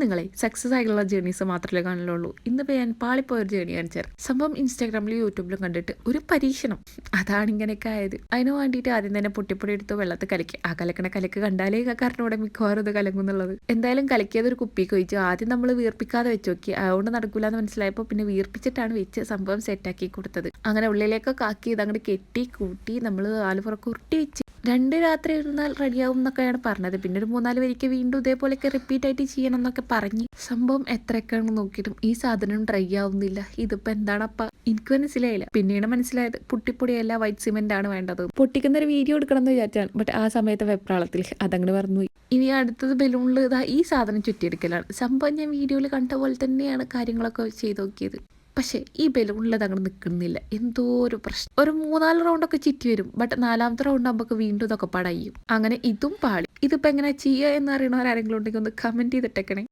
നിങ്ങളെ സക്സസ് ആയിട്ടുള്ള ജേർണീസ് മാത്രമേ കാണുള്ളൂ. ഇന്നിപ്പോൾ ഞാൻ പാളിപ്പോയ ഒരു ജേർണി കാണിച്ചാൽ സംഭവം ഇൻസ്റ്റാഗ്രാമിലും യൂട്യൂബിലും കണ്ടിട്ട് ഒരു പരീക്ഷണം, അതാണ് ഇങ്ങനെയൊക്കെ ആയത്. അതിന് വേണ്ടിയിട്ട് ആദ്യം തന്നെ പൊട്ടിപ്പൊടി എടുത്ത് വെള്ളത്തിൽ കലക്കി, ആ കലക്കണ കലക്ക് കണ്ടാലേ കാരണോടെ മിക്കവാറും ഇത് കലങ്ങുന്നുള്ളത്. എന്തായാലും കലക്കിയതൊരു കുപ്പിക്ക് ഒഴിച്ചു. ആദ്യം നമ്മൾ വീർപ്പിക്കാതെ വെച്ച് നോക്കി, അതുകൊണ്ട് നടക്കൂലെന്ന് മനസ്സിലായപ്പോൾ പിന്നെ വീർപ്പിച്ചിട്ടാണ് വെച്ച് സംഭവം സെറ്റാക്കി കൊടുത്തത്. അങ്ങനെ ഉള്ളിലേക്കൊക്കെ ആക്കി ഇതങ്ങോട്ട് കെട്ടി കൂട്ടി നമ്മൾ ആലുപുറക്ക് ഉരുട്ടി വെച്ച് 2 രാത്രി ഇരുന്നാൽ റെഡിയാവും എന്നൊക്കെയാണ് പറഞ്ഞത്. പിന്നെ ഒരു 3-4 വരിക്ക് വീണ്ടും ഇതേപോലെയൊക്കെ റിപ്പീറ്റ് ആയിട്ട് ചെയ്യണം എന്നൊക്കെ പറഞ്ഞ് സംഭവം എത്രയൊക്കെയാണ് നോക്കിയിട്ടും ഈ സാധനം ഡ്രൈ ആവുന്നില്ല. ഇതിപ്പോ എന്താണപ്പ എനിക്ക് മനസ്സിലായില്ല. പിന്നീട് മനസ്സിലായത് പൊട്ടിപ്പൊടിയല്ല, വൈറ്റ് സിമെന്റ് ആണ് വേണ്ടത്. പൊട്ടിക്കുന്ന ഒരു വീഡിയോ എടുക്കണം എന്ന് വിചാരിച്ചാണ്, ബട്ട് ആ സമയത്ത് വെപ്രാളത്തിൽ അതങ്ങോട്ട് മറന്നുപോയി. ഇനി അടുത്തത് ബലൂണിൽ ഇതാ ഈ സാധനം ചുറ്റിയെടുക്കലാണ്. സംഭവം ഞാൻ വീഡിയോയിൽ കണ്ട പോലെ തന്നെയാണ് കാര്യങ്ങളൊക്കെ ചെയ്ത് നോക്കിയത്. പക്ഷേ ഈ ബലൂണിൽ അത് അങ്ങനെ നിൽക്കുന്നില്ല, എന്തോ ഒരു പ്രശ്നം. ഒരു 3-4 റൗണ്ടൊക്കെ ചുറ്റി വരും, ബട്ട് 4ാമത്തെ റൗണ്ട് ആകുമ്പോൾ വീണ്ടും ഇതൊക്കെ പടയും. അങ്ങനെ ഇതും പാളി. ഇതിപ്പോൾ എങ്ങനെ ചെയ്യുക എന്ന് അറിയണവരാരെങ്കിലും ഉണ്ടെങ്കിൽ ഒന്ന് കമൻറ്റ് ചെയ്തിട്ടേക്കണേ.